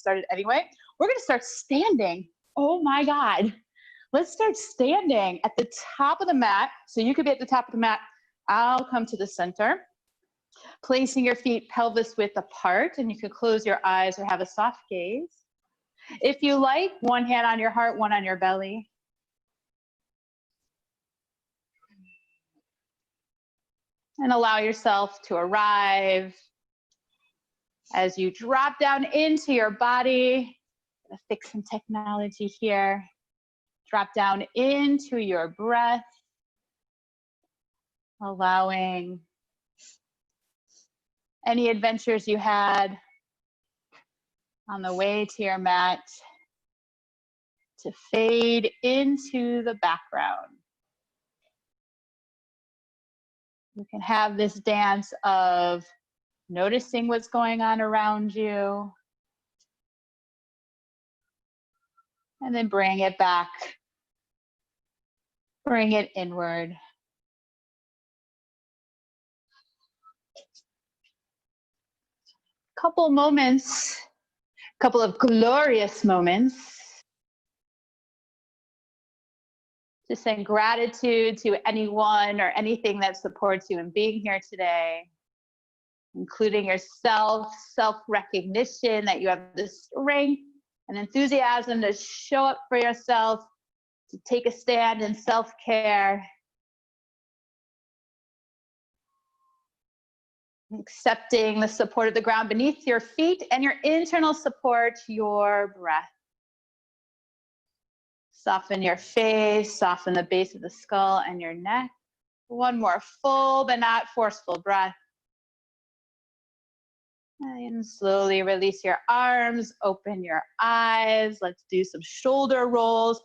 started anyway. We're gonna start standing. Oh my God. Let's start standing at the top of the mat. So you could be at the top of the mat. I'll come to the center. Placing your feet pelvis width apart, and you can close your eyes or have a soft gaze. If you like, one hand on your heart, one on your belly. And allow yourself to arrive as you drop down into your body. I'm gonna fix some technology here. Drop down into your breath, allowing any adventures you had on the way to your mat to fade into the background. You can have this dance of noticing what's going on around you, and then bring it back, bring it inward. Couple moments, couple of glorious moments. Just saying gratitude to anyone or anything that supports you in being here today, including yourself, self-recognition that you have the strength and enthusiasm to show up for yourself, to take a stand in self-care. Accepting the support of the ground beneath your feet and your internal support, your breath. Soften your face, soften the base of the skull and your neck. One more full but not forceful breath. And slowly release your arms, open your eyes. Let's do some shoulder rolls.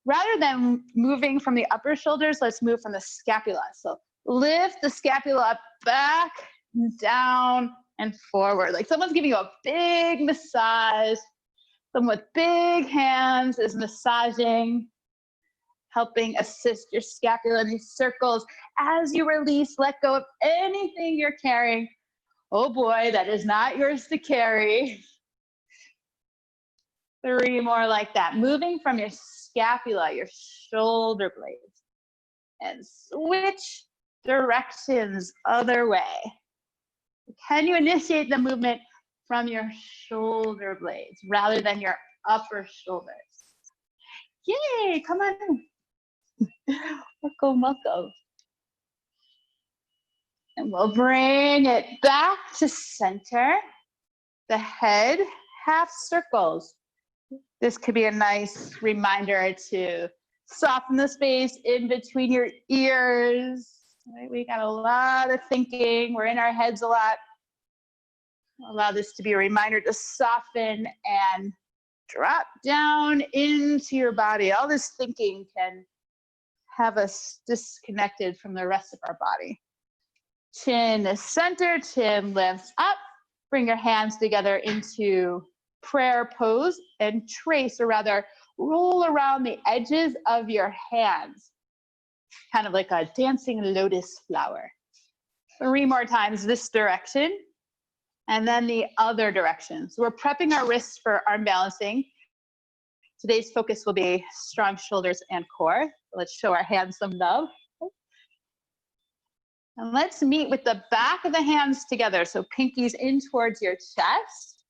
Rather than moving from the upper shoulders, let's move from the scapula. So lift the scapula up, back, down, and forward. Like someone's giving you a big massage. Someone with big hands is massaging, helping assist your scapula in these circles. As you release, let go of anything you're carrying. Oh boy, that is not yours to carry. 3 more like that. Moving from your scapula, your shoulder blades, and switch directions other way. Can you initiate the movement from your shoulder blades rather than your upper shoulders? Yay, come on in. Welcome, welcome. And we'll bring it back to center. The head, half circles. This could be a nice reminder to soften the space in between your ears. Right? We got a lot of thinking. We're in our heads a lot. Allow this to be a reminder to soften and drop down into your body. All this thinking can have us disconnected from the rest of our body. Chin is center, chin lifts up. Bring your hands together into prayer pose and trace, or rather roll around the edges of your hands, kind of like a dancing lotus flower. 3 more times this direction, and then the other direction. So we're prepping our wrists for arm balancing. Today's focus will be strong shoulders and core. Let's show our hands some love. And let's meet with the back of the hands together. So pinkies in towards your chest,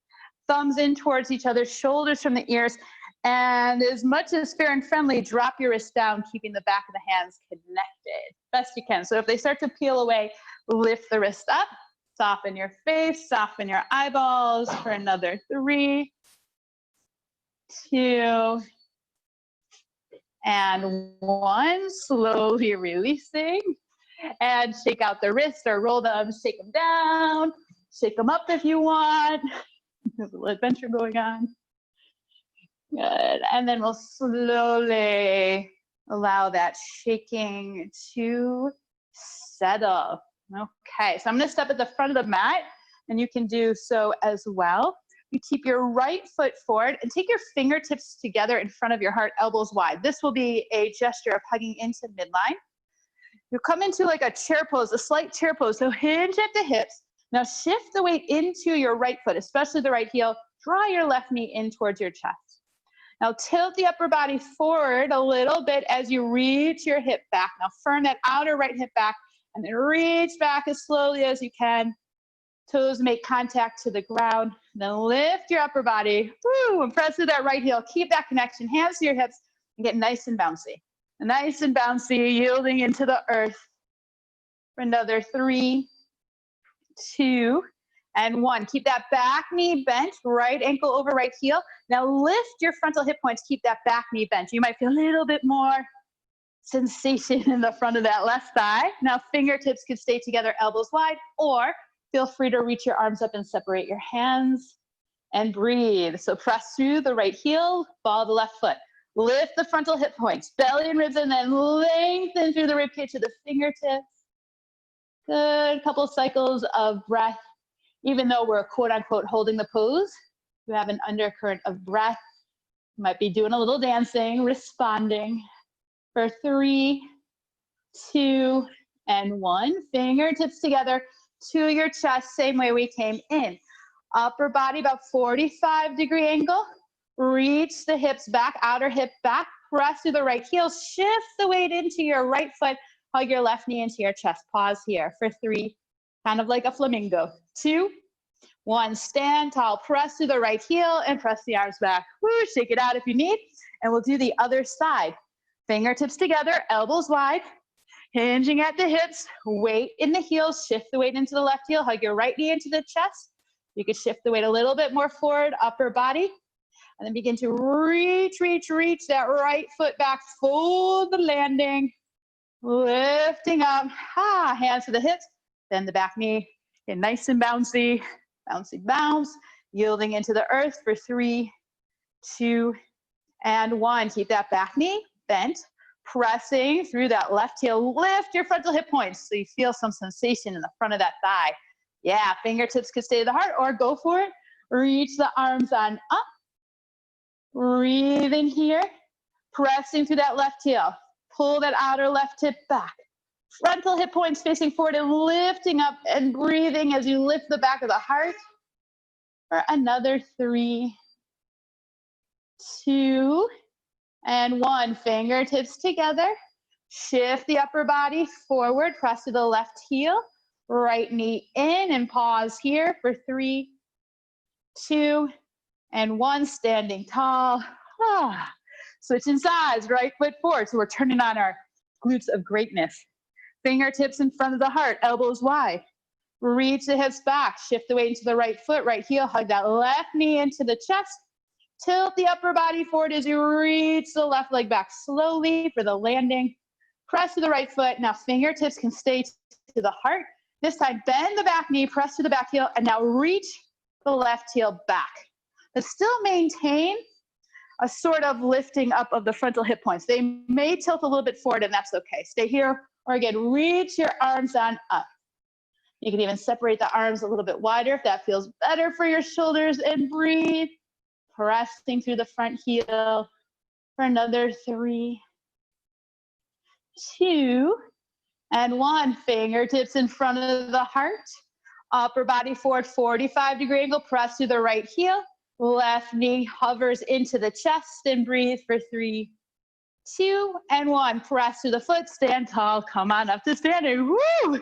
thumbs in towards each other, shoulders from the ears. And as much as fair and friendly, drop your wrists down, keeping the back of the hands connected best you can. So if they start to peel away, lift the wrist up, soften your face, soften your eyeballs for another 3, 2, and 1. Slowly releasing. And shake out the wrists or roll them, shake them down, shake them up if you want. There's a little adventure going on. Good. And then we'll slowly allow that shaking to settle. Okay, so I'm going to step at the front of the mat, and you can do so as well. You keep your right foot forward and take your fingertips together in front of your heart, elbows wide. This will be a gesture of hugging into midline. You'll come into like a chair pose, a slight chair pose. So hinge at the hips. Now shift the weight into your right foot, especially the right heel. draw your left knee in towards your chest. Now tilt the upper body forward a little bit as you reach your hip back. Now firm that outer right hip back and then reach back as slowly as you can. Toes make contact to the ground. Then lift your upper body. Woo, and press through that right heel. Keep that connection. Hands to your hips and get nice and bouncy. Nice and bouncy, yielding into the earth. For another 3, 2, and 1. Keep that back knee bent, right ankle over right heel. Now lift your frontal hip points. Keep that back knee bent. You might feel a little bit more sensation in the front of that left thigh. Now fingertips can stay together, elbows wide, or feel free to reach your arms up and separate your hands and breathe. So press through the right heel, follow the left foot. Lift the frontal hip points, belly and ribs, and then lengthen through the ribcage to the fingertips. Good couple cycles of breath. Even though we're quote unquote holding the pose, you have an undercurrent of breath. You might be doing a little dancing, responding. For 3, 2, and 1. Fingertips together to your chest, same way we came in. Upper body about 45-degree angle. Reach the hips back, outer hip back. Press through the right heel. Shift the weight into your right foot. Hug your left knee into your chest. Pause here for 3, kind of like a flamingo. 2, 1. Stand tall. Press through the right heel and press the arms back. Woo, shake it out if you need. And we'll do the other side. Fingertips together, elbows wide. Hinging at the hips, weight in the heels, shift the weight into the left heel, hug your right knee into the chest. You can shift the weight a little bit more forward, upper body, and then begin to reach that right foot back, fold the landing, lifting up, hands to the hips, then the back knee, get nice and bouncy, bouncy bounce, yielding into the earth for 3, 2, and 1. Keep that back knee bent. Pressing through that left heel, lift your frontal hip points so you feel some sensation in the front of that thigh. Yeah, fingertips could stay to the heart or go for it. Reach the arms on up. Breathe in here. Pressing through that left heel. Pull that outer left hip back. Frontal hip points facing forward and lifting up and breathing as you lift the back of the heart. For another 3, 2, and 1. Fingertips together. Shift the upper body forward. Press to the left heel. Right knee in and pause here for 3, 2, and 1. Standing tall. Switching sides. Right foot forward. So we're turning on our glutes of greatness. Fingertips in front of the heart. Elbows wide. Reach the hips back. Shift the weight into the right foot. Right heel. Hug that left knee into the chest. Tilt the upper body forward as you reach the left leg back slowly for the landing. Press to the right foot. Now fingertips can stay to the heart. This time, bend the back knee, press to the back heel, and now reach the left heel back. But still maintain a sort of lifting up of the frontal hip points. They may tilt a little bit forward, and that's okay. Stay here, or again, reach your arms on up. You can even separate the arms a little bit wider if that feels better for your shoulders, and breathe. Pressing through the front heel for another 3, 2, and 1. Fingertips in front of the heart. Upper body forward, 45-degree angle. Press through the right heel. Left knee hovers into the chest and breathe for 3, 2, and 1. Press through the foot. Stand tall. Come on up to standing. Woo!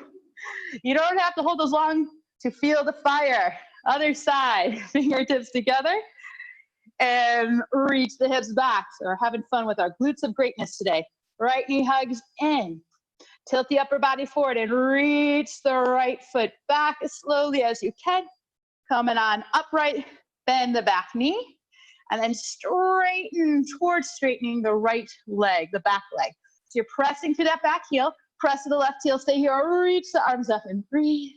You don't have to hold those long to feel the fire. Other side. Fingertips together. And reach the hips back. So we're having fun with our glutes of greatness today. Right knee hugs in. Tilt the upper body forward and reach the right foot back as slowly as you can. Coming on upright, bend the back knee, and then straighten towards straightening the right leg, the back leg. So you're pressing through that back heel, press to the left heel, stay here, reach the arms up and breathe.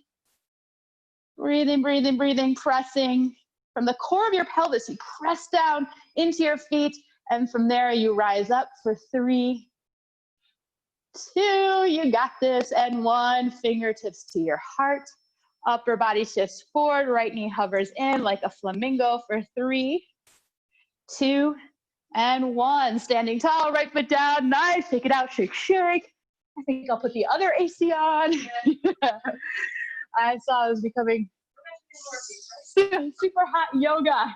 Breathing, breathing, breathing, pressing. From the core of your pelvis, you press down into your feet, and from there you rise up for 3, 2, you got this, and 1. Fingertips to your heart. Upper body shifts forward, right knee hovers in like a flamingo for 3, 2, and 1. Standing tall, right foot down, nice, take it out, shake, shake. I think I'll put the other AC on. I saw it was becoming super hot yoga.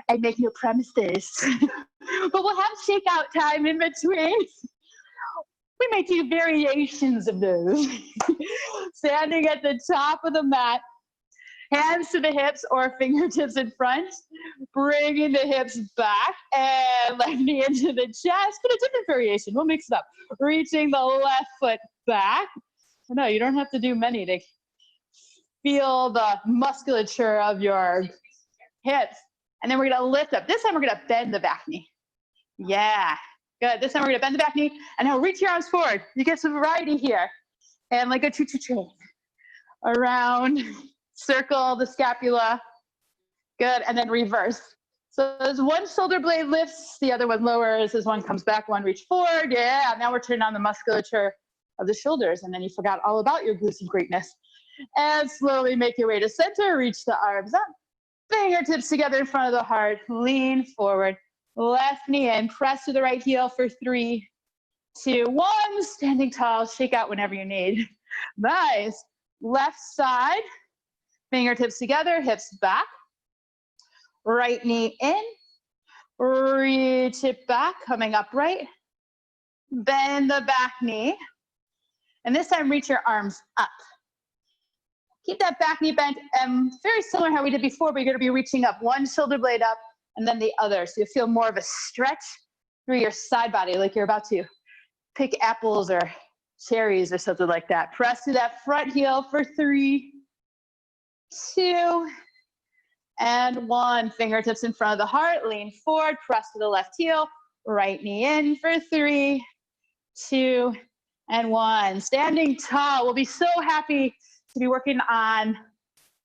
I make no promises. But we'll have shakeout time in between. We may do variations of those. Standing at the top of the mat, hands to the hips or fingertips in front, bringing the hips back and left knee into the chest, but a different variation. We'll mix it up. Reaching the left foot back. No, you don't have to do many to feel the musculature of your hips. And then we're going to lift up. This time we're going to bend the back knee. Yeah, good. This time we're going to bend the back knee and now reach your arms forward. You get some variety here. And like a choo-choo train. Around, circle the scapula. Good, and then reverse. So as one shoulder blade lifts, the other one lowers. As one comes back, one reach forward. Yeah, now we're turning on the musculature of the shoulders, and then you forgot all about your glutes and greatness. And slowly make your way to center. Reach the arms up. Fingertips together in front of the heart. Lean forward. Left knee in. Press to the right heel for 3, 2, 1. Standing tall. Shake out whenever you need. Nice. Left side. Fingertips together. Hips back. Right knee in. Reach it back. Coming upright. Bend the back knee. And this time, reach your arms up. Keep that back knee bent, and very similar how we did before, but you're gonna be reaching up, one shoulder blade up, and then the other. So you feel more of a stretch through your side body, like you're about to pick apples or cherries or something like that. Press to that front heel for 3, 2, and 1. Fingertips in front of the heart, lean forward, press to the left heel, right knee in for 3, 2, and 1. Standing tall. We'll be so happy to be working on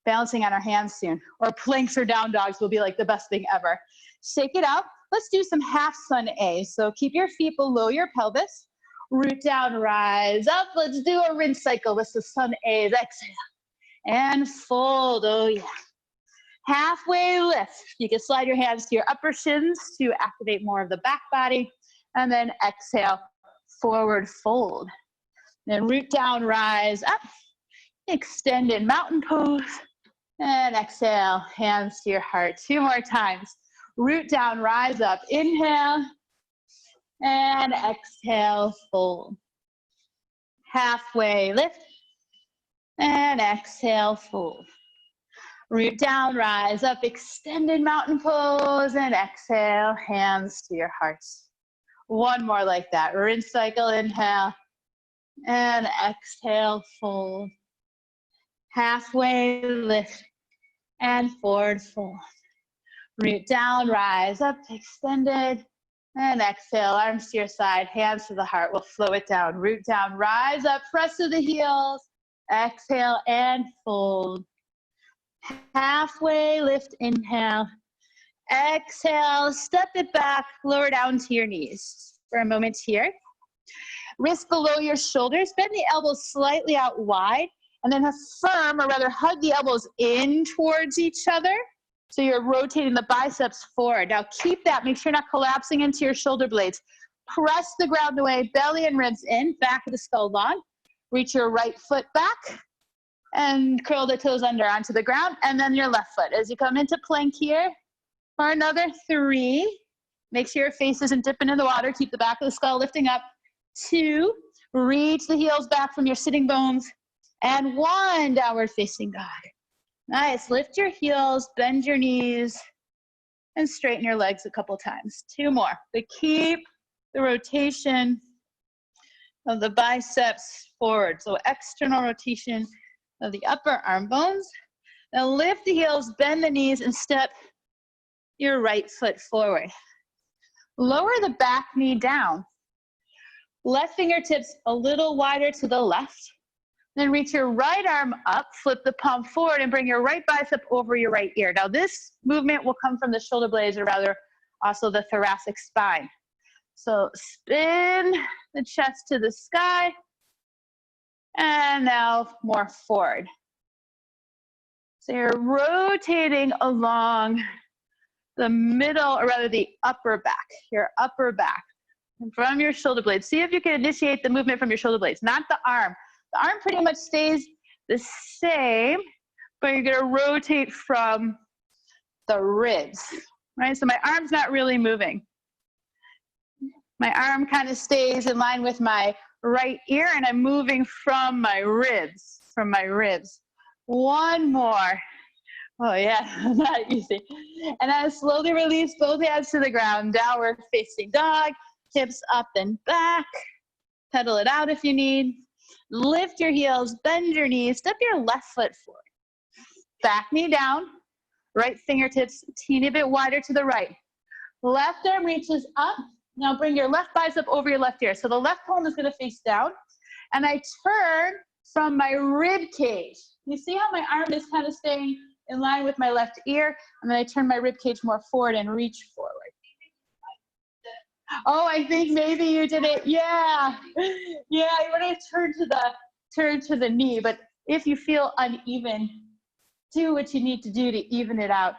balancing on our hands soon, or planks or down dogs will be like the best thing ever. Shake it out. Let's do some half sun A. So keep your feet below your pelvis, root down, rise up. Let's do a rinse cycle. This is sun A's. Exhale and fold. Oh yeah. Halfway lift. You can slide your hands to your upper shins to activate more of the back body, and then exhale, forward fold. Then root down, rise up. Extended mountain pose, and exhale, hands to your heart. 2 more times. Root down, rise up, inhale, and exhale, fold. Halfway lift, and exhale, fold. Root down, rise up, extended mountain pose, and exhale, hands to your heart. 1 more like that. Rinse cycle, inhale, and exhale, fold. Halfway lift and forward fold. Root down, rise up, extended, and exhale. Arms to your side, hands to the heart. We'll flow it down. Root down, rise up, press to the heels. Exhale and fold. Halfway lift, inhale. Exhale, step it back, lower down to your knees for a moment here. Wrists below your shoulders, bend the elbows slightly out wide. And then affirm, or rather hug the elbows in towards each other. So you're rotating the biceps forward. Now keep that, make sure you're not collapsing into your shoulder blades. Press the ground away, belly and ribs in, back of the skull long. Reach your right foot back and curl the toes under onto the ground. And then your left foot. As you come into plank here for another 3. Make sure your face isn't dipping in the water. Keep the back of the skull lifting up. 2, reach the heels back from your sitting bones. And 1, downward facing dog. Nice, lift your heels, bend your knees, and straighten your legs a couple times. 2 more, but keep the rotation of the biceps forward. So external rotation of the upper arm bones. Now lift the heels, bend the knees, and step your right foot forward. Lower the back knee down. Left fingertips a little wider to the left. Then reach your right arm up, flip the palm forward, and bring your right bicep over your right ear. Now this movement will come from the shoulder blades, or rather also the thoracic spine. So spin the chest to the sky, and now more forward. So you're rotating along the middle, or rather the upper back, your upper back, and from your shoulder blades. See if you can initiate the movement from your shoulder blades, not the arm. The arm pretty much stays the same, but you're gonna rotate from the ribs. right? So my arm's not really moving. My arm kind of stays in line with my right ear, and I'm moving from my ribs, One more. Oh yeah, not easy. And then slowly release both hands to the ground, downward facing dog, hips up and back. Pedal it out if you need. Lift your heels, bend your knees, step your left foot forward. Back knee down, right fingertips a teeny bit wider to the right. Left arm reaches up. Now bring your left bicep over your left ear. So the left palm is gonna face down. And I turn from my rib cage. You see how my arm is kind of staying in line with my left ear? And then I turn my rib cage more forward and reach forward. Oh, I think maybe you did it. Yeah. Yeah, you want to turn to the knee, but if you feel uneven, do what you need to do to even it out.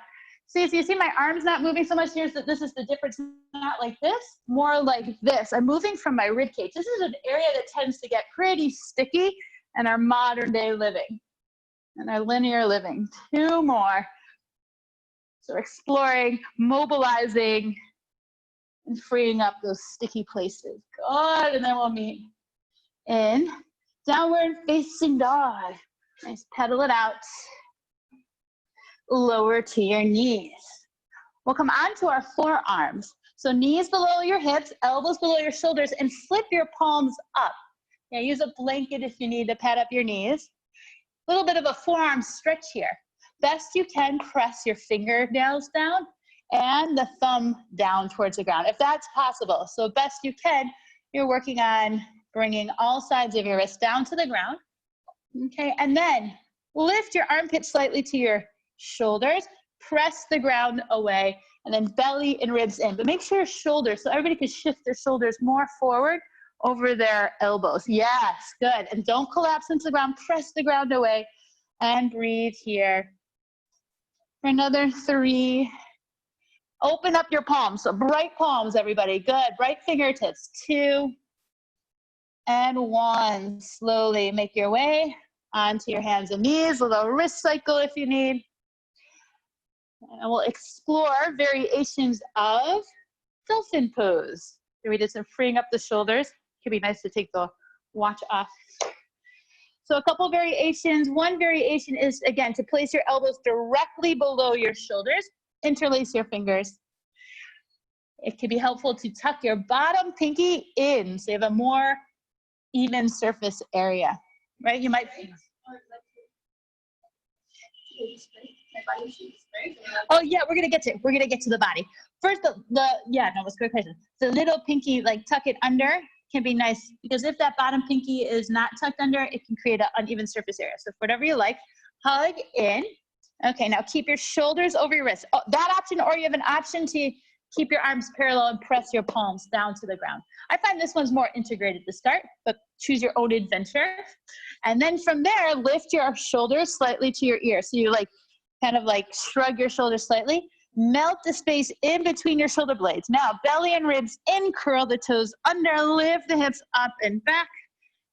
See, so you see my arm's not moving so much. Here's that. This is the difference. Not like this, more like this. I'm moving from my rib cage. This is an area that tends to get pretty sticky in our modern day living and our linear living. 2 more. So exploring, mobilizing, and freeing up those sticky places. Good, and then we'll meet in downward facing dog. Nice, pedal it out. Lower to your knees. We'll come onto our forearms. So knees below your hips, elbows below your shoulders, and flip your palms up. Yeah, use a blanket if you need to pad up your knees. A little bit of a forearm stretch here. Best you can, press your fingernails down and the thumb down towards the ground, if that's possible. So best you can, you're working on bringing all sides of your wrist down to the ground. Okay, and then lift your armpit slightly to your shoulders, press the ground away, and then belly and ribs in. But make sure your shoulders, so everybody can shift their shoulders more forward over their elbows. Yes, good. And don't collapse into the ground, press the ground away, and breathe here. For another 3. Open up your palms, so bright palms, everybody. Good, bright fingertips. 2 and 1. Slowly make your way onto your hands and knees, a little wrist cycle if you need. And we'll explore variations of Filson pose. So we did some freeing up the shoulders. It could be nice to take the watch off. So a couple variations. One variation is, again, to place your elbows directly below your shoulders. Interlace your fingers. It can be helpful to tuck your bottom pinky in so you have a more even surface area, right? You might. Oh yeah, we're gonna get to the body. First, it's a good question. The little pinky, like tuck it under, can be nice because if that bottom pinky is not tucked under, it can create an uneven surface area. So whatever you like, hug in. Okay, now keep your shoulders over your wrists. Oh, that option, or you have an option to keep your arms parallel and press your palms down to the ground. I find this one's more integrated to start, but choose your own adventure. And then from there, lift your shoulders slightly to your ear. So you kind of shrug your shoulders slightly, melt the space in between your shoulder blades. Now, belly and ribs in, curl the toes under, lift the hips up and back.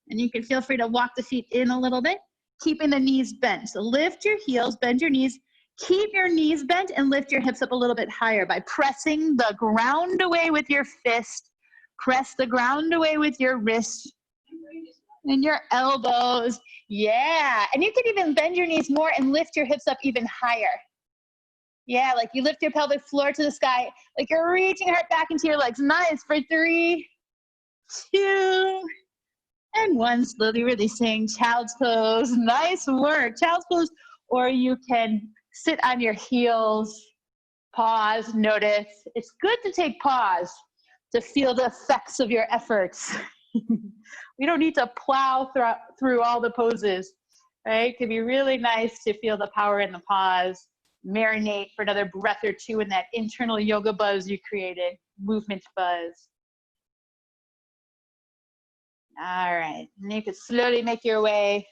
And you can feel free to walk the feet in a little bit, keeping the knees bent. So lift your heels, bend your knees, keep your knees bent and lift your hips up a little bit higher by pressing the ground away with your fist. Press the ground away with your wrist and your elbows. Yeah, and you can even bend your knees more and lift your hips up even higher. Yeah, like you lift your pelvic floor to the sky, like you're reaching your heart back into your legs. Nice, for 3, 2, and 1. Slowly releasing child's pose. Nice work, child's pose. Or you can sit on your heels, pause, notice. It's good to take pause to feel the effects of your efforts. We don't need to plow through all the poses, right? It can be really nice to feel the power in the pause, marinate for another breath or 2 in that internal yoga buzz you created, movement buzz. All right, and you can slowly make your way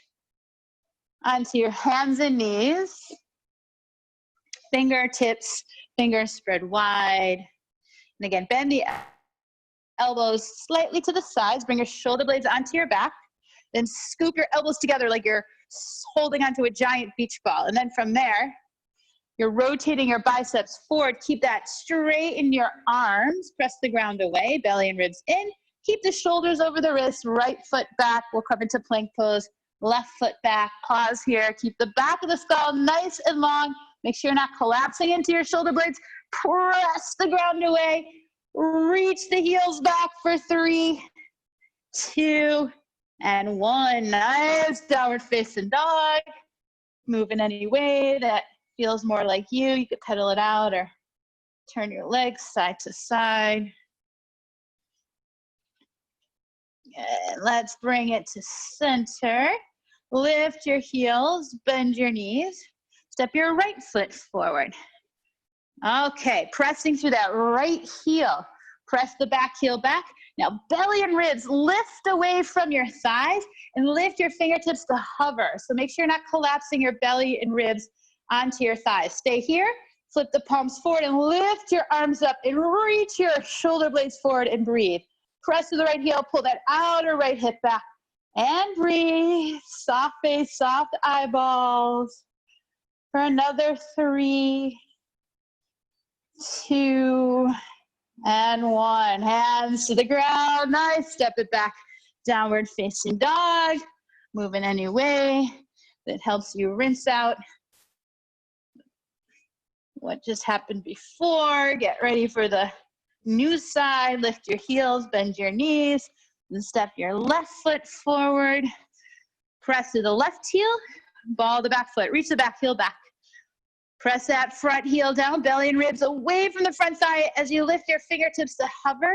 onto your hands and knees. Fingertips, fingers spread wide. And again, bend the elbows slightly to the sides. Bring your shoulder blades onto your back. Then scoop your elbows together like you're holding onto a giant beach ball. And then from there, You're rotating your biceps forward. Keep that straight in your arms. Press the ground away, belly and ribs in. Keep the shoulders over the wrists, right foot back. We'll come into plank pose. Left foot back, pause here. Keep the back of the skull nice and long. Make sure you're not collapsing into your shoulder blades. Press the ground away. Reach the heels back for 3, 2, and 1. Nice downward facing dog. Move in any way that feels more like you. You could pedal it out or turn your legs side to side. And let's bring it to center. Lift your heels, bend your knees. Step your right foot forward. Okay, pressing through that right heel. Press the back heel back. Now belly and ribs lift away from your thighs and lift your fingertips to hover. So make sure you're not collapsing your belly and ribs onto your thighs. Stay here, flip the palms forward and lift your arms up and reach your shoulder blades forward and breathe. Press to the right heel, pull that outer right hip back and breathe. Soft face, soft eyeballs. For another 3, 2, and 1. Hands to the ground. Nice. Step it back. Downward facing dog. Move in any way that helps you rinse out what just happened before. Get ready for the new side. Lift your heels, bend your knees, and step your left foot forward. Press to the left heel, ball the back foot. Reach the back heel back. Press that front heel down, belly and ribs away from the front thigh as you lift your fingertips to hover.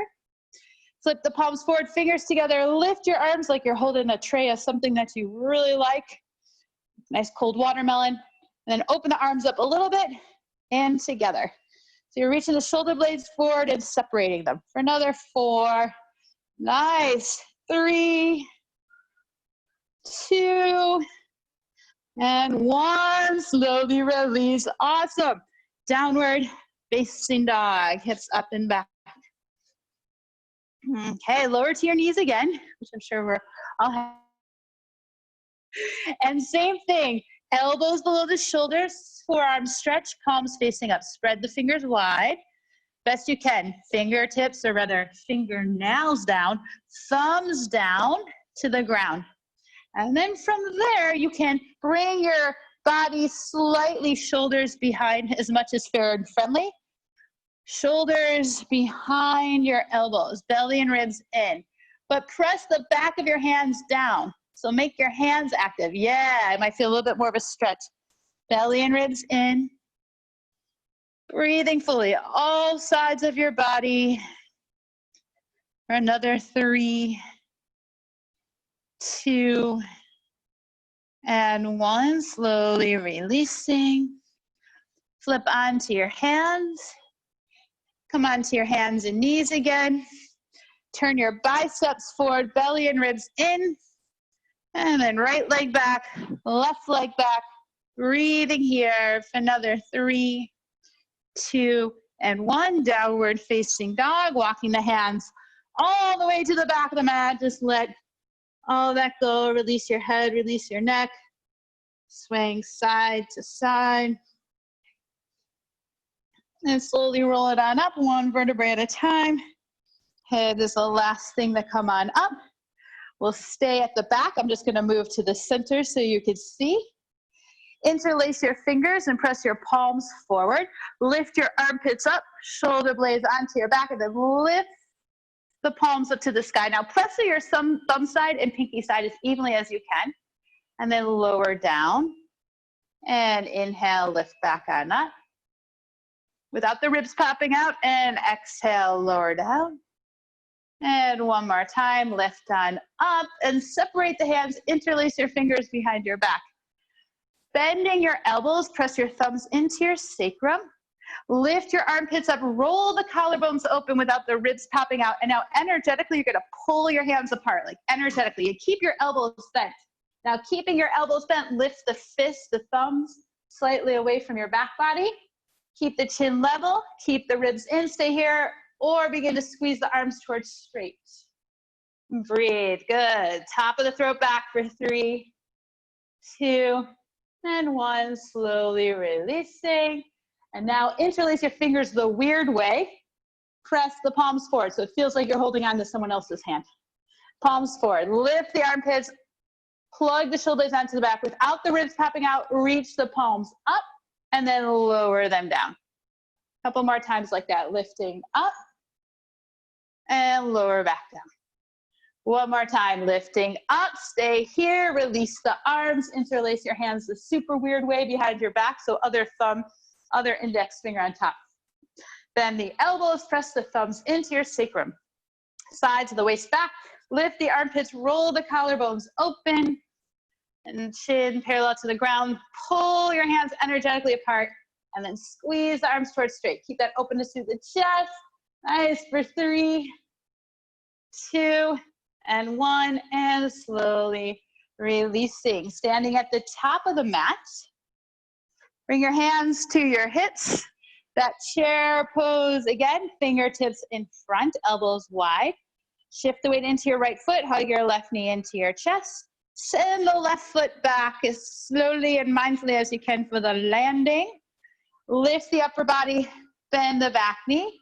Flip the palms forward, fingers together. Lift your arms like you're holding a tray of something that you really like. Nice cold watermelon. And then open the arms up a little bit and together. So you're reaching the shoulder blades forward and separating them. For another 4. Nice. 3, 2, and 1. Slowly release. Awesome. Downward facing dog. Hips up and back. Okay, lower to your knees again, which I'm sure we're all having. And same thing. Elbows below the shoulders. Forearm stretch. Palms facing up. Spread the fingers wide. Best you can. Fingertips, or rather fingernails down. Thumbs down to the ground. And then from there, you can bring your body slightly shoulders behind as much as fair and friendly. Shoulders behind your elbows, belly and ribs in. But press the back of your hands down. So make your hands active. Yeah, it might feel a little bit more of a stretch. Belly and ribs in. Breathing fully, all sides of your body. For another 3, 2, and 1. Slowly releasing. Flip onto your hands. Come onto your hands and knees again. Turn your biceps forward, belly and ribs in. And then right leg back, left leg back. Breathing here for another 3, 2, and 1. Downward facing dog. Walking the hands all the way to the back of the mat. Just let all that go. Release your head, release your neck. Swing side to side. And slowly roll it on up, 1 vertebrae at a time. Head is the last thing to come on up. We'll stay at the back. I'm just going to move to the center so you can see. Interlace your fingers and press your palms forward. Lift your armpits up, shoulder blades onto your back, and then lift the palms up to the sky. Now press to your thumb side and pinky side as evenly as you can. And then lower down. And inhale, lift back on up. Without the ribs popping out, and exhale, lower down. And one more time, lift on up and separate the hands, interlace your fingers behind your back. Bending your elbows, press your thumbs into your sacrum. Lift your armpits up, roll the collarbones open without the ribs popping out. And now energetically, you're gonna pull your hands apart, like energetically. You keep your elbows bent. Now keeping your elbows bent, lift the fists, the thumbs, slightly away from your back body. Keep the chin level, keep the ribs in, stay here, or begin to squeeze the arms towards straight. Breathe, good. Top of the throat back for 3, 2, and 1. Slowly releasing. And now interlace your fingers the weird way. Press the palms forward so it feels like you're holding on to someone else's hand. Palms forward, lift the armpits, plug the shoulders onto the back without the ribs popping out, reach the palms up and then lower them down. A couple more times like that, lifting up and lower back down. One more time, lifting up, stay here, release the arms, interlace your hands the super weird way behind your back, so other thumb, other index finger on top. Bend the elbows, press the thumbs into your sacrum. Sides of the waist back, lift the armpits, roll the collarbones open, and chin parallel to the ground. Pull your hands energetically apart, and then squeeze the arms towards straight. Keep that openness through the chest. Nice, for 3, 2, and 1, and slowly releasing. Standing at the top of the mat. Bring your hands to your hips. That chair pose again, fingertips in front, elbows wide. Shift the weight into your right foot, hug your left knee into your chest. Send the left foot back as slowly and mindfully as you can for the landing. Lift the upper body, bend the back knee.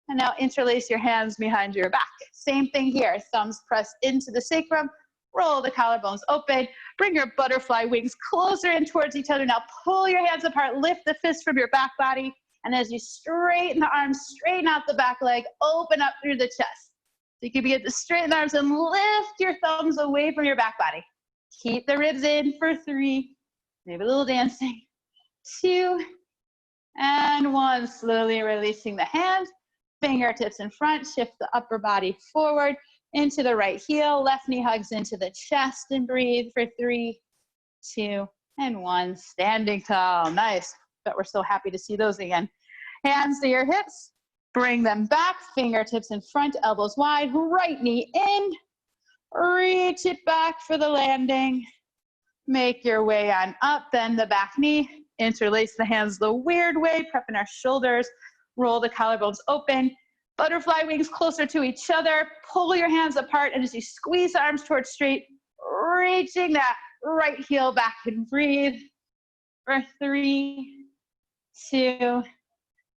And now interlace your hands behind your back. Same thing here, thumbs press into the sacrum, roll the collarbones open, bring your butterfly wings closer in towards each other. Now pull your hands apart, lift the fist from your back body, and as you straighten the arms, straighten out the back leg, open up through the chest. So you can begin to straighten the arms and lift your thumbs away from your back body. Keep the ribs in for 3, maybe a little dancing, 2, and 1. Slowly releasing the hands. Fingertips in front, shift the upper body forward into the right heel, left knee hugs into the chest and breathe for 3, 2, and 1. Standing tall, nice. But we're so happy to see those again. Hands to your hips, bring them back, fingertips in front, elbows wide, right knee in, reach it back for the landing. Make your way on up, bend the back knee, interlace the hands the weird way, prepping our shoulders. Roll the collarbones open, butterfly wings closer to each other, pull your hands apart, and as you squeeze the arms towards straight, reaching that right heel back and breathe for 3, 2,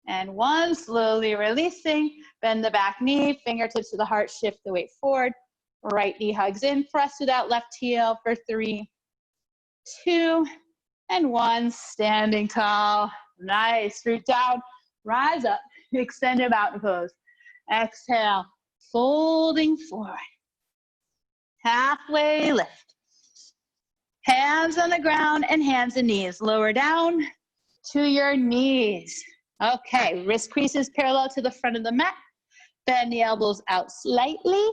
and 1. Slowly releasing, bend the back knee, fingertips to the heart, shift the weight forward, right knee hugs in, press to that left heel for 3, 2, and 1. Standing tall, nice, root down. Rise up, extended mountain pose. Exhale, folding forward. Halfway lift. Hands on the ground and hands and knees. Lower down to your knees. Okay, wrist creases parallel to the front of the mat. Bend the elbows out slightly.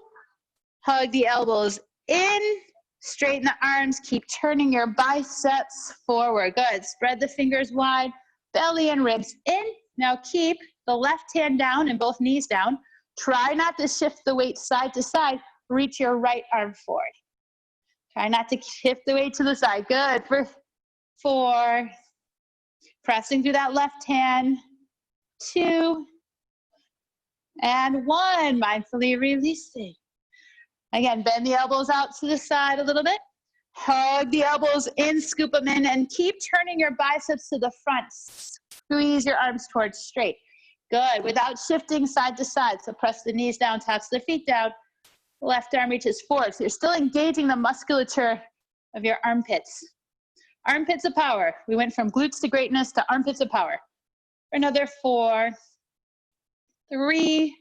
Hug the elbows in. Straighten the arms. Keep turning your biceps forward. Good. Spread the fingers wide. Belly and ribs in. Now keep the left hand down and both knees down. Try not to shift the weight side to side. Reach your right arm forward. Try not to shift the weight to the side. Good. For 4. Pressing through that left hand. 2. And 1. Mindfully releasing. Again, bend the elbows out to the side a little bit. Hug the elbows in, scoop them in, and keep turning your biceps to the front. Squeeze your arms towards straight. Good, without shifting side to side. So press the knees down, tops the feet down. Left arm reaches forward. So you're still engaging the musculature of your armpits. Armpits of power. We went from glutes to greatness to armpits of power. For another 4, 3,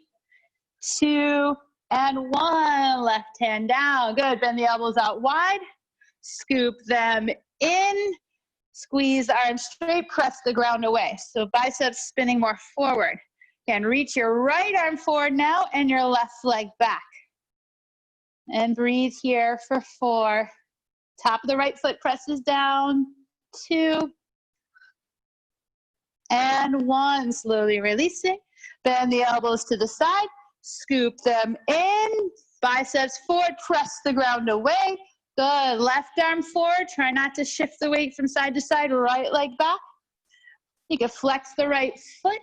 2, and 1. Left hand down. Good, bend the elbows out wide. Scoop them in. Squeeze the arms straight, press the ground away. So biceps spinning more forward. Again, reach your right arm forward now and your left leg back. And breathe here for 4. Top of the right foot presses down. 2. And 1. Slowly releasing. Bend the elbows to the side. Scoop them in. Biceps forward, press the ground away. Good, left arm forward, try not to shift the weight from side to side, right leg back. You can flex the right foot,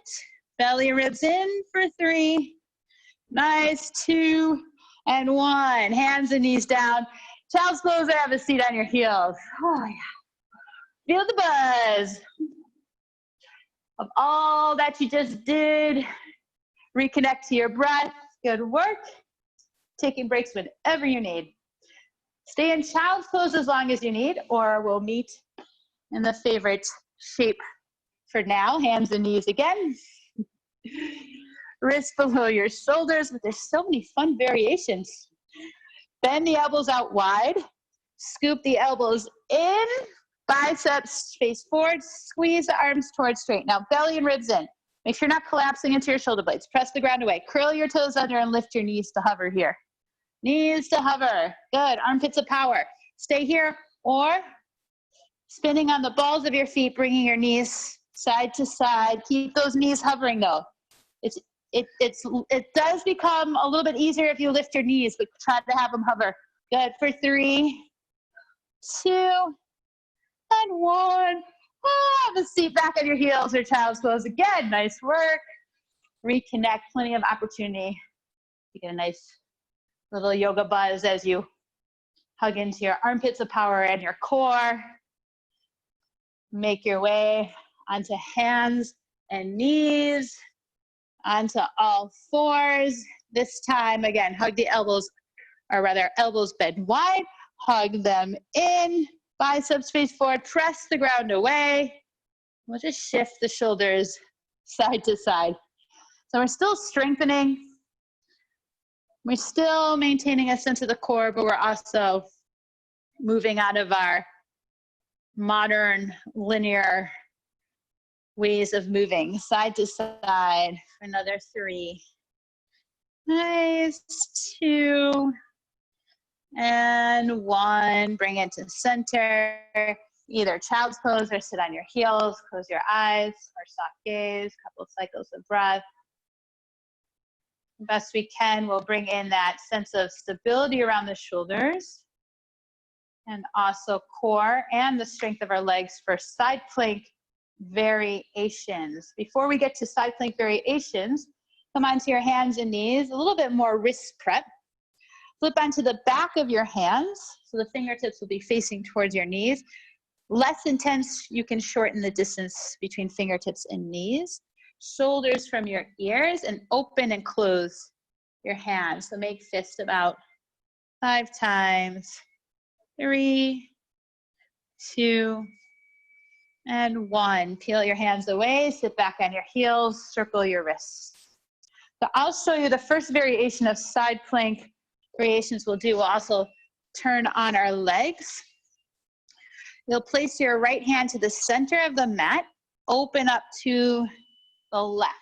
belly ribs in for 3, nice, 2, and 1. Hands and knees down, child's pose or have a seat on your heels. Oh yeah, feel the buzz. of all that you just did. Reconnect to your breath. Good work. Taking breaks whenever you need. Stay in child's pose as long as you need, or we'll meet in the favorite shape for now. Hands and knees again. Wrists below your shoulders, but there's so many fun variations. Bend the elbows out wide. Scoop the elbows in. Biceps face forward. Squeeze the arms towards straight. Now belly and ribs in. Make sure you're not collapsing into your shoulder blades. Press the ground away. Curl your toes under and lift your knees to hover here. Knees to hover. Good. Armpits of power. Stay here or spinning on the balls of your feet, bringing your knees side to side. Keep those knees hovering though. It does become a little bit easier if you lift your knees, but try to have them hover. Good. For 3, 2, and 1. Have a seat back on your heels or child's pose again. Nice work. Reconnect. Plenty of opportunity to get a nice little yoga buzz as you hug into your armpits of power and your core. Make your way onto hands and knees, onto all fours. This time, again, hug the elbows, or rather elbows bend wide. Hug them in. Biceps face forward. Press the ground away. We'll just shift the shoulders side to side. So we're still strengthening. We're still maintaining a sense of the core, but we're also moving out of our modern linear ways of moving side to side for another 3. Nice. 2 and 1. Bring it to center. Either child's pose or sit on your heels. Close your eyes or soft gaze. Couple of cycles of breath. Best we can, we'll bring in that sense of stability around the shoulders and also core and the strength of our legs for side plank variations. Before we get to side plank variations, come onto your hands and knees, a little bit more wrist prep. Flip onto the back of your hands, so the fingertips will be facing towards your knees. Less intense, you can shorten the distance between fingertips and knees. Shoulders from your ears, and open and close your hands. So make fist about 5 times. 3, 2, and 1. Peel your hands away, sit back on your heels, circle your wrists. So I'll show you the first variation of side plank variations we'll do. We'll also turn on our legs. You'll place your right hand to the center of the mat, open up to the left.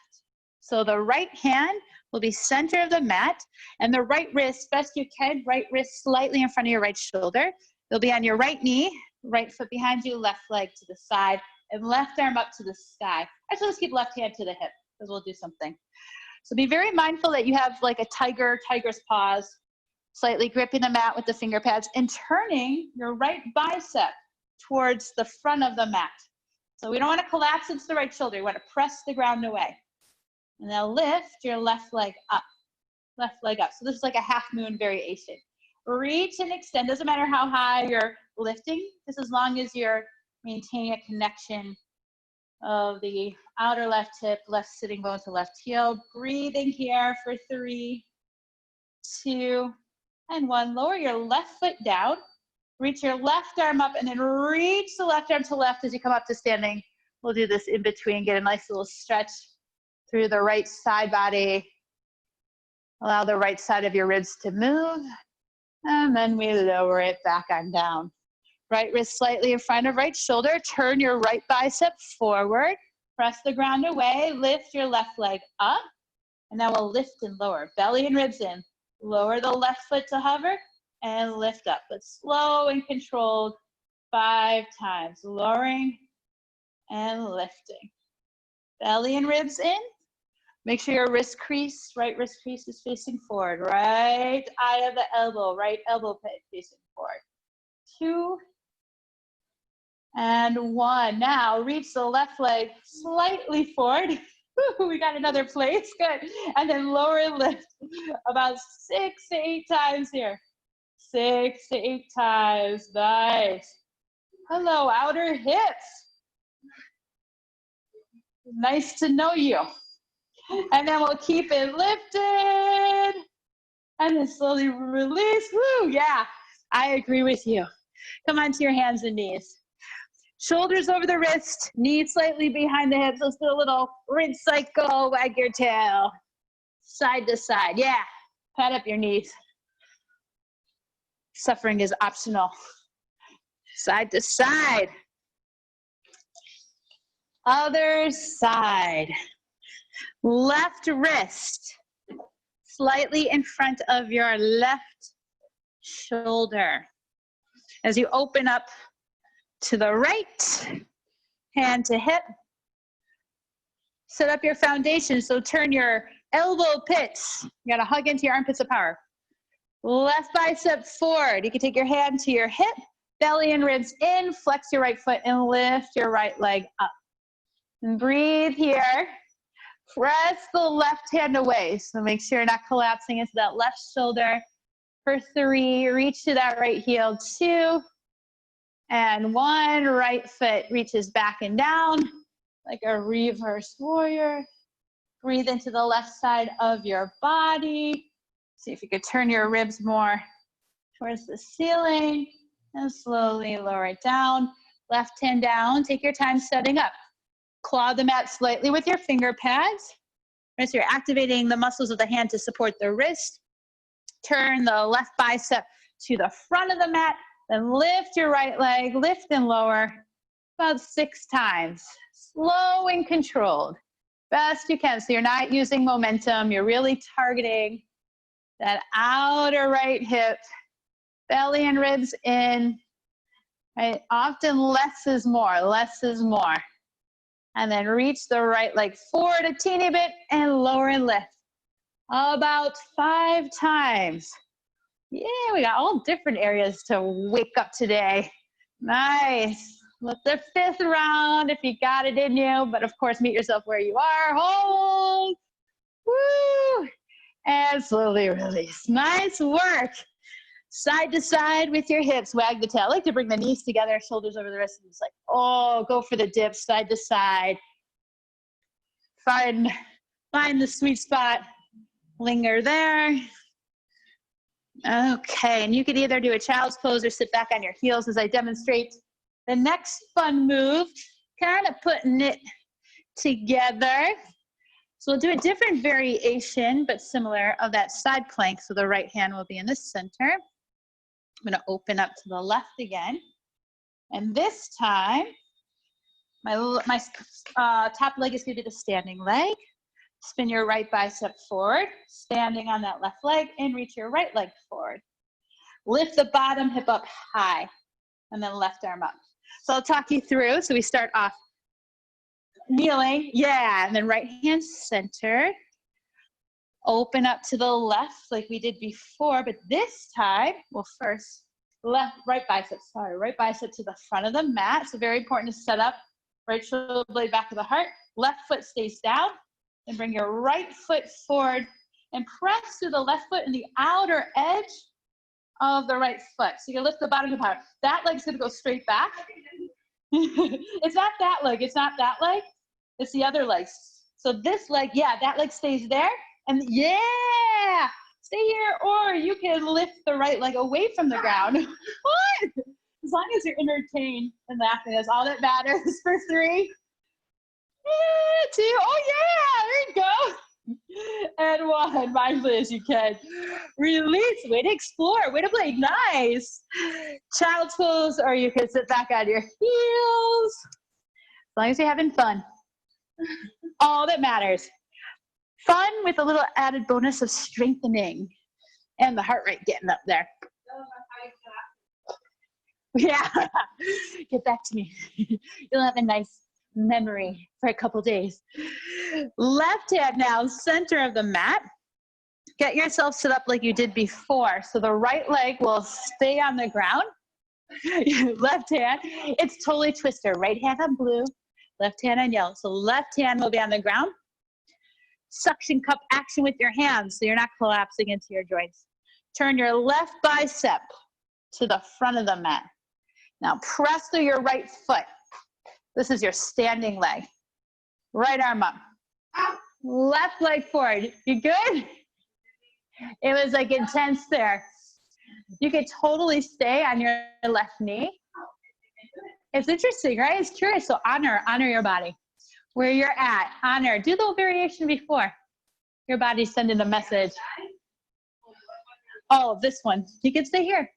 So the right hand will be center of the mat, and the right wrist, best you can, right wrist slightly in front of your right shoulder. You'll be on your right knee, right foot behind you, left leg to the side, and left arm up to the sky. Actually, let's keep left hand to the hip, because we'll do something. So be very mindful that you have like a tiger's pause, slightly gripping the mat with the finger pads, and turning your right bicep towards the front of the mat. So we don't want to collapse into the right shoulder. You want to press the ground away. And now lift your left leg up. Left leg up. So this is like a half moon variation. Reach and extend. Doesn't matter how high you're lifting, just as long as you're maintaining a connection of the outer left hip, left sitting bone to left heel. Breathing here for 3, 2, and 1. Lower your left foot down. Reach your left arm up and then reach the left arm to left as you come up to standing. We'll do this in between. Get a nice little stretch through the right side body. Allow the right side of your ribs to move. And then we lower it back on down. Right wrist slightly in front of right shoulder. Turn your right bicep forward. Press the ground away. Lift your left leg up. And now we'll lift and lower. Belly and ribs in. Lower the left foot to hover. And lift up, but slow and controlled 5 times. Lowering and lifting. Belly and ribs in. Make sure your wrist crease, right wrist crease is facing forward. Right eye of the elbow, right elbow pit facing forward. 2 and 1. Now reach the left leg slightly forward. We got another place, good. And then lower and lift about 6 to 8 times here. 6 to 8 times, nice. Hello, outer hips. Nice to know you. And then we'll keep it lifted. And then slowly release. Woo, yeah, I agree with you. Come onto your hands and knees. Shoulders over the wrist, knees slightly behind the hips. Let's do a little rinse cycle, wag your tail. Side to side, yeah. Pat up your knees. Suffering is optional. Side to side. Other side. Left wrist, slightly in front of your left shoulder. As you open up to the right, hand to hip. Set up your foundation, so turn your elbow pits. You gotta hug into your armpits of power. Left bicep forward. You can take your hand to your hip, belly and ribs in, flex your right foot and lift your right leg up. And breathe here. Press the left hand away, so make sure you're not collapsing into that left shoulder. For 3, reach to that right heel, 2, and 1. Right foot reaches back and down like a reverse warrior. Breathe into the left side of your body. See if you could turn your ribs more towards the ceiling and slowly lower it down. Left hand down, take your time setting up. Claw the mat slightly with your finger pads. So you're activating the muscles of the hand to support the wrist. Turn the left bicep to the front of the mat, then lift your right leg, lift and lower about 6 times. Slow and controlled, best you can. So you're not using momentum, you're really targeting that outer right hip, belly and ribs in, right? Often less is more, less is more. And then reach the right leg forward a teeny bit and lower and lift. About 5 times. Yeah, we got all different areas to wake up today. Nice. Let the 5th round if you got it in you, but of course meet yourself where you are. Hold. Woo. And slowly release. Nice work. Side to side with your hips, wag the tail. I like to bring the knees together, shoulders over the wrists, and just like, oh, go for the dip, side to side. Find the sweet spot, linger there. Okay, and you could either do a child's pose or sit back on your heels as I demonstrate the next fun move, kind of putting it together. So we'll do a different variation, but similar, of that side plank. So the right hand will be in the center. I'm going to open up to the left again. And this time, my top leg is going to be the standing leg. Spin your right bicep forward, standing on that left leg, and reach your right leg forward. Lift the bottom hip up high, and then left arm up. So I'll talk you through. So we start off kneeling, yeah, and then right hand center. Open up to the left like we did before, but this time, well, first, right bicep to the front of the mat. So very important to set up. Right shoulder blade back of the heart. Left foot stays down. And bring your right foot forward and press through the left foot in the outer edge of the right foot. So you lift the bottom of the heart. That leg's gonna go straight back. It's not that leg, it's not that leg. It's the other leg. So this leg, yeah, that leg stays there. And yeah, stay here, or you can lift the right leg away from the ground. What? As long as you're entertained and laughing, that's all that matters. For 3, 2, oh yeah, there you go. And 1, mindfully as you can. Release, way to explore, way to play, nice. Child's pose, or you can sit back on your heels. As long as you're having fun. All that matters. Fun with a little added bonus of strengthening and the heart rate getting up there. Yeah, get back to me. You'll have a nice memory for a couple days. Left hand now, center of the mat. Get yourself set up like you did before. So the right leg will stay on the ground. Left hand, it's totally twister. Right hand on blue, left hand on yellow. So left hand will be on the ground. Suction cup action with your hands so you're not collapsing into your joints. Turn your left bicep to the front of the mat. Now press through your right foot. This is your standing leg. Right arm up. Left leg forward. You good? It was like intense there. You could totally stay on your left knee. It's interesting, right? It's curious. So honor your body. Where you're at, honor. Do the little variation before. Your body's sending a message. Oh, this one. You can stay here.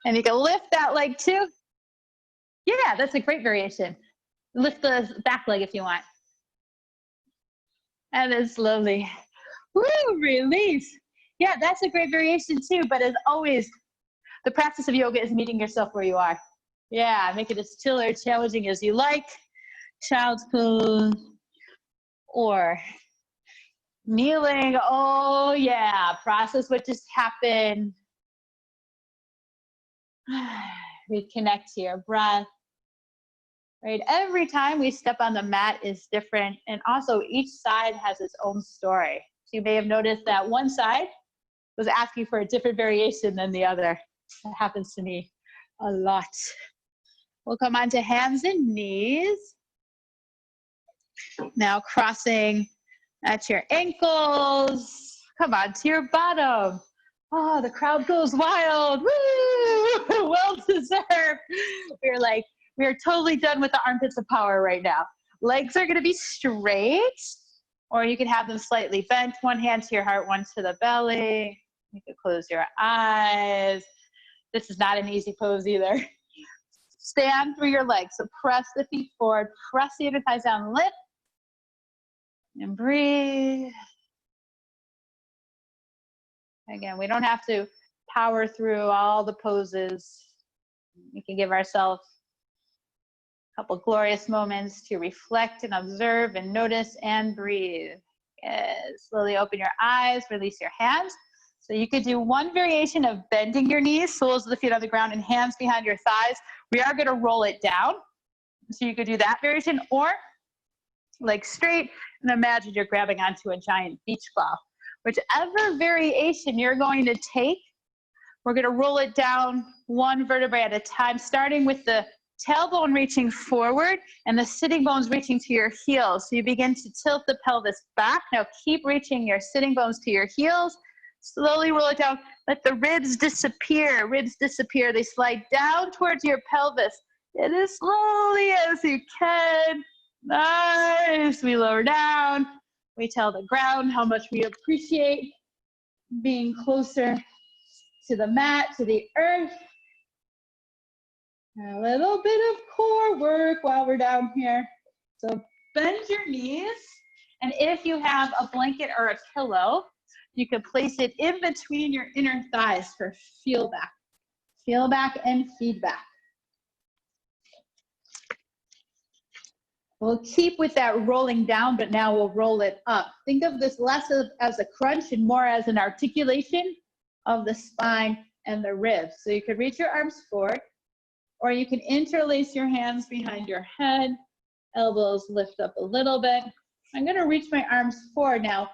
And you can lift that leg too. Yeah, that's a great variation. Lift the back leg if you want. And then slowly, woo, release. Yeah, that's a great variation too, but as always, the practice of yoga is meeting yourself where you are. Yeah, make it as chill or challenging as you like. Child's pose or kneeling. Oh yeah, process what just happened. Reconnect to your breath. Right, every time we step on the mat is different, and also each side has its own story. So you may have noticed that one side was asking for a different variation than the other. That happens to me a lot. We'll come on to hands and knees. Now crossing at your ankles. Come on to your bottom. Oh, the crowd goes wild. Woo! Well deserved. We're totally done with the armpits of power right now. Legs are gonna be straight, or you can have them slightly bent. One hand to your heart, one to the belly. You can close your eyes. This is not an easy pose either. Stand through your legs. So press the feet forward, press the inner thighs down, lift, and breathe. Again, we don't have to power through all the poses. We can give ourselves a couple glorious moments to reflect and observe and notice and breathe. Yes. Slowly open your eyes, release your hands. So you could do one variation of bending your knees, soles of the feet on the ground and hands behind your thighs. We are gonna roll it down. So you could do that variation, or legs straight and imagine you're grabbing onto a giant beach ball. Whichever variation you're going to take, we're gonna roll it down one vertebrae at a time, starting with the tailbone reaching forward and the sitting bones reaching to your heels. So you begin to tilt the pelvis back. Now keep reaching your sitting bones to your heels. Slowly roll it down. Let the ribs disappear. Ribs disappear. They slide down towards your pelvis. And as slowly as you can. Nice. We lower down. We tell the ground how much we appreciate being closer to the mat, to the earth. A little bit of core work while we're down here. So bend your knees. And if you have a blanket or a pillow, you can place it in between your inner thighs for feel back. Feel back and feedback. We'll keep with that rolling down, but now we'll roll it up. Think of this less as a crunch and more as an articulation of the spine and the ribs. So you could reach your arms forward, or you can interlace your hands behind your head, elbows lift up a little bit. I'm gonna reach my arms forward now.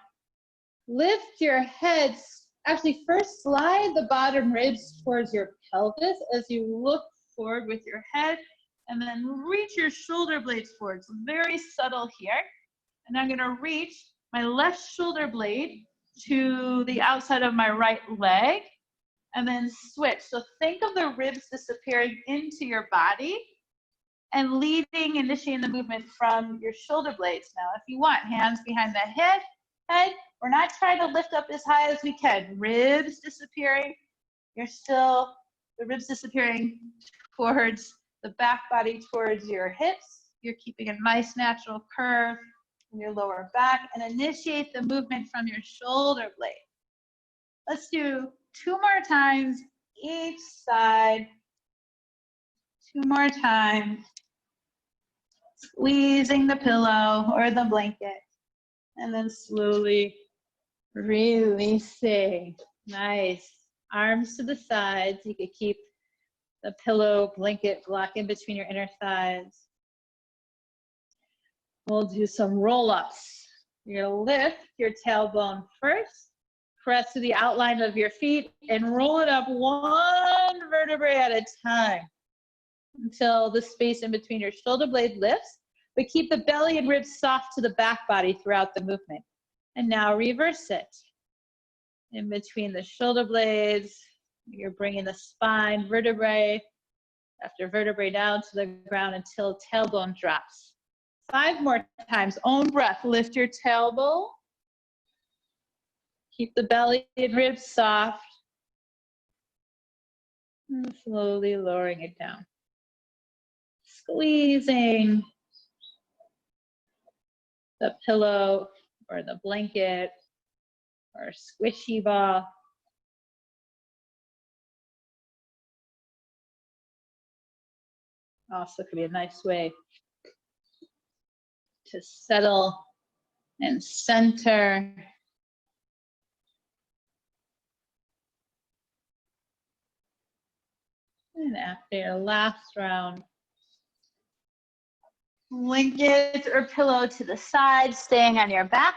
Lift your head, actually first slide the bottom ribs towards your pelvis as you look forward with your head, and then reach your shoulder blades forward. So very subtle here. And I'm gonna reach my left shoulder blade to the outside of my right leg, and then switch. So think of the ribs disappearing into your body and initiating the movement from your shoulder blades. Now, if you want, hands behind the head, we're not trying to lift up as high as we can. Ribs disappearing. The ribs disappearing towards the back body, towards your hips. You're keeping a nice natural curve in your lower back, and initiate the movement from your shoulder blade. Let's do 2 more times each side. 2 more times. Squeezing the pillow or the blanket. And then slowly releasing. Nice. Arms to the sides. You could keep the pillow, blanket block in between your inner thighs. We'll do some roll-ups. You're gonna lift your tailbone first. Press to the outline of your feet and roll it up one vertebrae at a time until the space in between your shoulder blade lifts. but keep the belly and ribs soft to the back body throughout the movement. And now reverse it. In between the shoulder blades, you're bringing the spine, vertebrae after vertebrae down to the ground until tailbone drops. 5 more times, own breath, lift your tailbone. Keep the belly and ribs soft. And slowly lowering it down. Squeezing the pillow or the blanket or squishy ball. Also could be a nice way to settle and center. And after your last round, blanket or pillow to the side, staying on your back.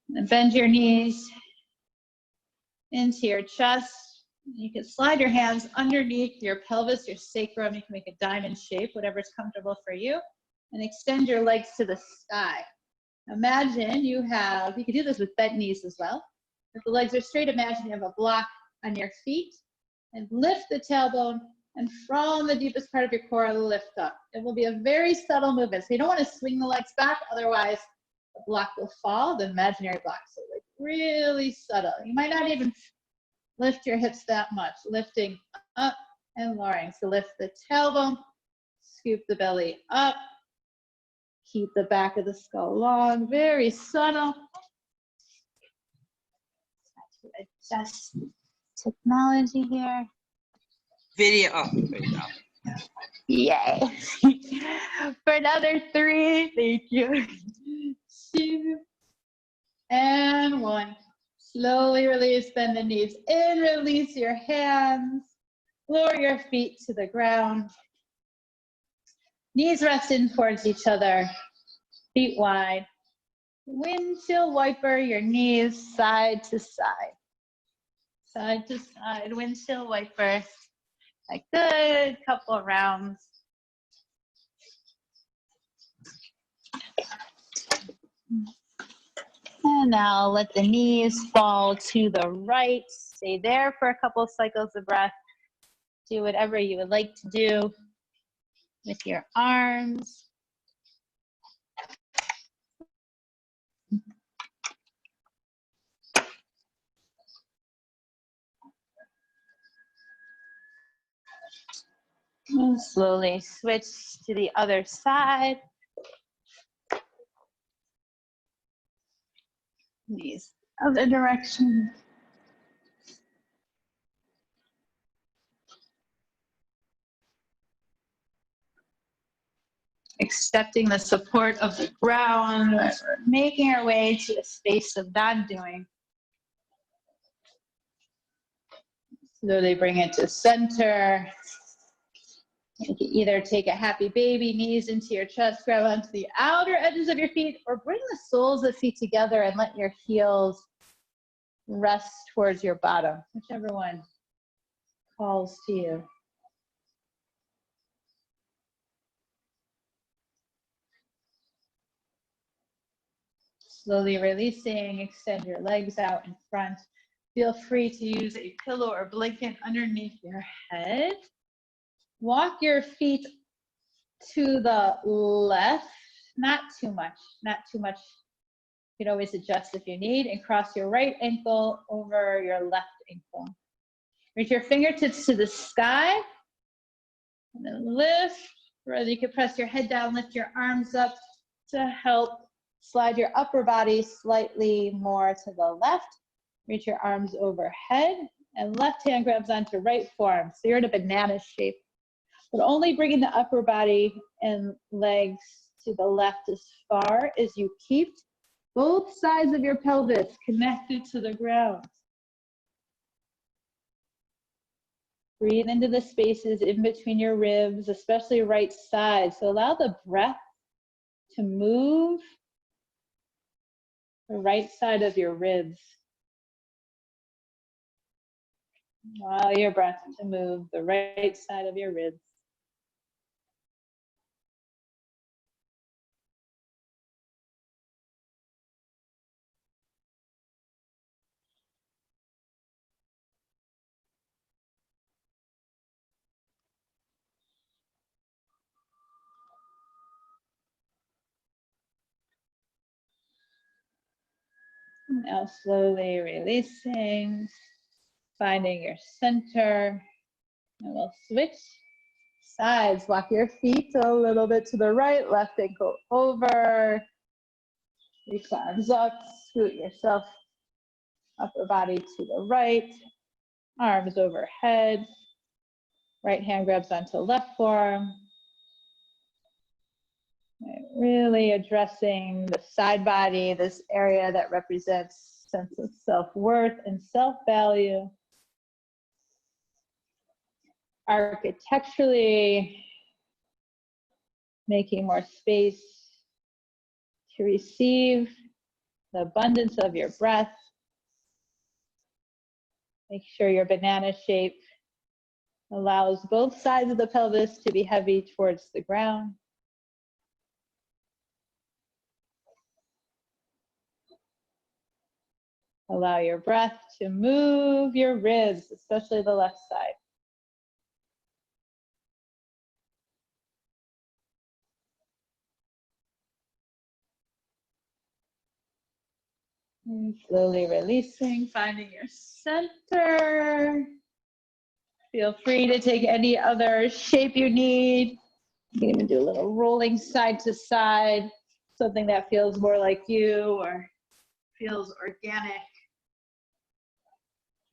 And bend your knees into your chest. You can slide your hands underneath your pelvis, your sacrum. You can make a diamond shape, whatever's comfortable for you. And extend your legs to the sky. Imagine you can do this with bent knees as well. If the legs are straight, imagine you have a block on your feet. And lift the tailbone, and from the deepest part of your core, lift up. It will be a very subtle movement. So you don't want to swing the legs back, otherwise the block will fall, the imaginary block. So like really subtle. You might not even lift your hips that much, lifting up and lowering. So lift the tailbone, scoop the belly up, keep the back of the skull long, very subtle. Adjust technology here. Video. Oh, there you go. Yay. For another 3, thank you. 2, and 1. Slowly release, bend the knees in, release your hands. Lower your feet to the ground. Knees rest in towards each other, feet wide. Windshield wiper your knees side to side. Side to side, windshield wiper. A good couple of rounds. And now let the knees fall to the right. Stay there for a couple of cycles of breath. Do whatever you would like to do with your arms. And slowly switch to the other side. Knees other direction. Accepting the support of the ground, making our way to a space of non-doing. Slowly bring it to center. You can either take a happy baby, knees into your chest, grab onto the outer edges of your feet, or bring the soles of feet together and let your heels rest towards your bottom, whichever one calls to you. Slowly releasing, extend your legs out in front. Feel free to use a pillow or blanket underneath your head. Walk your feet to the left, not too much, not too much. You can always adjust if you need, and cross your right ankle over your left ankle. Reach your fingertips to the sky, and then lift. Or you can press your head down, lift your arms up to help slide your upper body slightly more to the left. Reach your arms overhead, and left hand grabs onto right forearm. So you're in a banana shape. But only bringing the upper body and legs to the left as far as you keep both sides of your pelvis connected to the ground. Breathe into the spaces in between your ribs, especially right side. So allow the breath to move the right side of your ribs. Allow your breath to move the right side of your ribs. Now slowly releasing, finding your center. And we'll switch sides. Walk your feet a little bit to the right, left ankle over. Reach the arms up, scoot yourself upper body to the right, arms overhead. Right hand grabs onto left forearm. Really addressing the side body, this area that represents sense of self-worth and self-value. Architecturally, making more space to receive the abundance of your breath. Make sure your banana shape allows both sides of the pelvis to be heavy towards the ground. Allow your breath to move your ribs, especially the left side. And slowly releasing, finding your center. Feel free to take any other shape you need. You can even do a little rolling side to side, something that feels more like you or feels organic.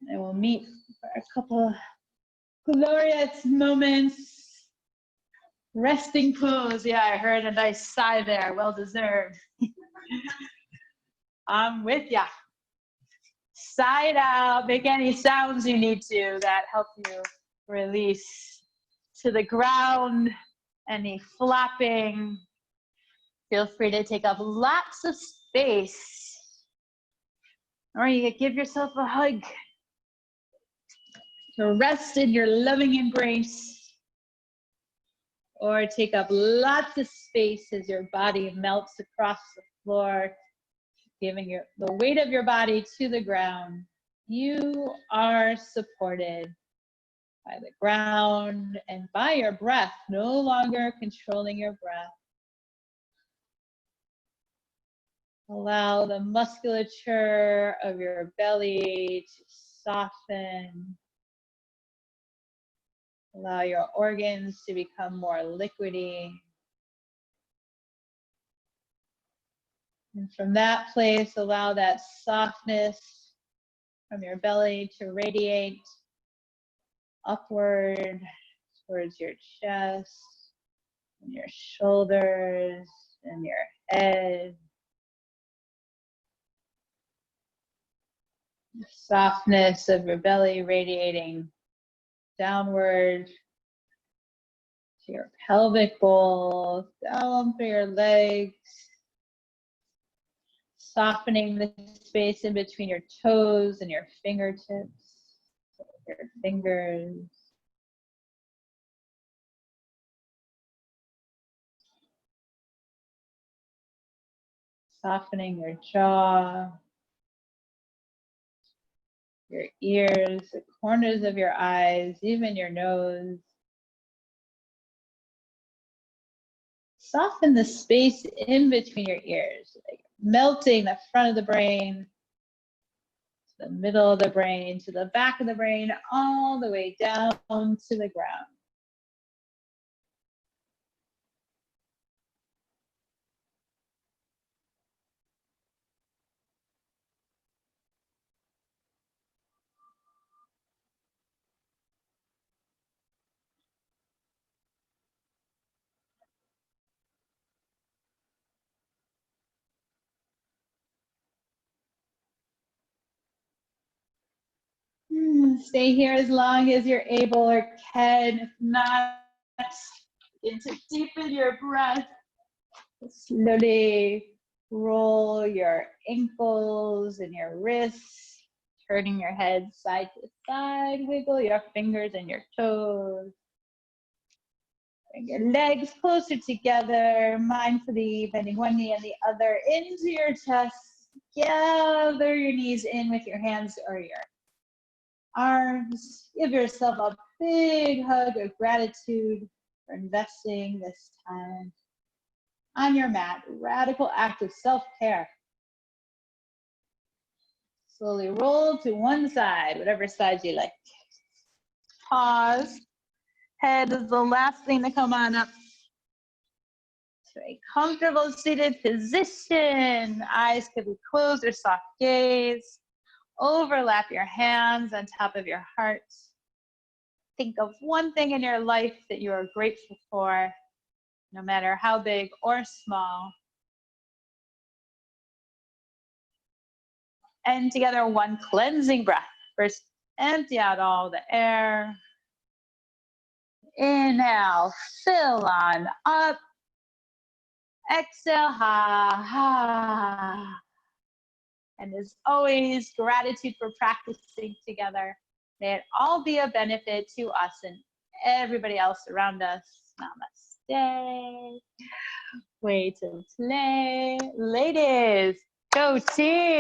And we'll meet for a couple of glorious moments. Resting pose. Yeah, I heard a nice sigh there. Well deserved. I'm with ya. Side out. Make any sounds you need to that help you release to the ground. Any flapping. Feel free to take up lots of space. Or you can give yourself a hug to rest in your loving embrace. Or take up lots of space as your body melts across the floor, giving the weight of your body to the ground. You are supported by the ground and by your breath, no longer controlling your breath. Allow the musculature of your belly to soften. Allow your organs to become more liquidy. And from that place, allow that softness from your belly to radiate upward towards your chest and your shoulders and your head. The softness of your belly radiating downward to your pelvic bowl, down through your legs, softening the space in between your toes and your fingertips, your fingers. Softening your jaw, your ears, the corners of your eyes, even your nose. Soften the space in between your ears, like melting the front of the brain, to the middle of the brain, to the back of the brain, all the way down to the ground. Stay here as long as you're able or can. If not, begin to deepen your breath. Slowly roll your ankles and your wrists, turning your head side to side. Wiggle your fingers and your toes. Bring your legs closer together, mindfully bending one knee and the other into your chest. Gather your knees in with your hands or your arms. Give yourself a big hug of gratitude for investing this time on your mat. Radical act of self-care. Slowly roll to one side, whatever side you like. Pause. Head is the last thing to come on up to a comfortable seated position. Eyes could be closed or soft gaze. Overlap your hands on top of your heart. Think of one thing in your life that you are grateful for, no matter how big or small. And together, one cleansing breath. First, empty out all the air. Inhale, fill on up. Exhale, ha, ha. And as always, gratitude for practicing together. May it all be a benefit to us and everybody else around us. Namaste. Way to play. Ladies, go team.